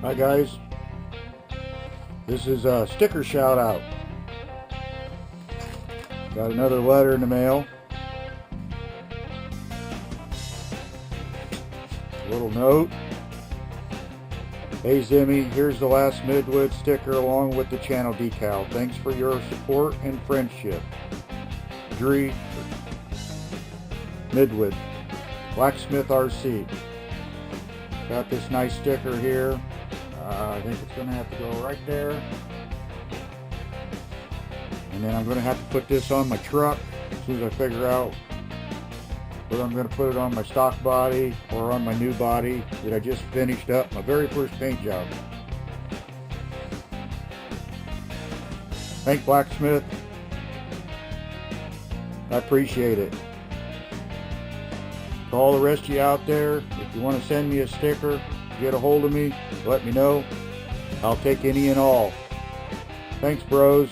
Hi guys, this is a sticker shout out. Got another letter in the mail. A little note. Hey Zimmy, here's the last Midwood sticker along with the channel decal. Thanks for your support and friendship. Dree, Midwood, blacksmithRC. Got this nice sticker here. I think it's going to have to go right there. And then I'm going to have to put this on my truck as soon as I figure out whether I'm going to put it on my stock body or on my new body that I just finished up, my very first paint job. Thank Blacksmith. I appreciate it. To all the rest of you out there, if you want to send me a sticker, get a hold of me, let me know. I'll take any and all. Thanks, bros.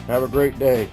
Have a great day.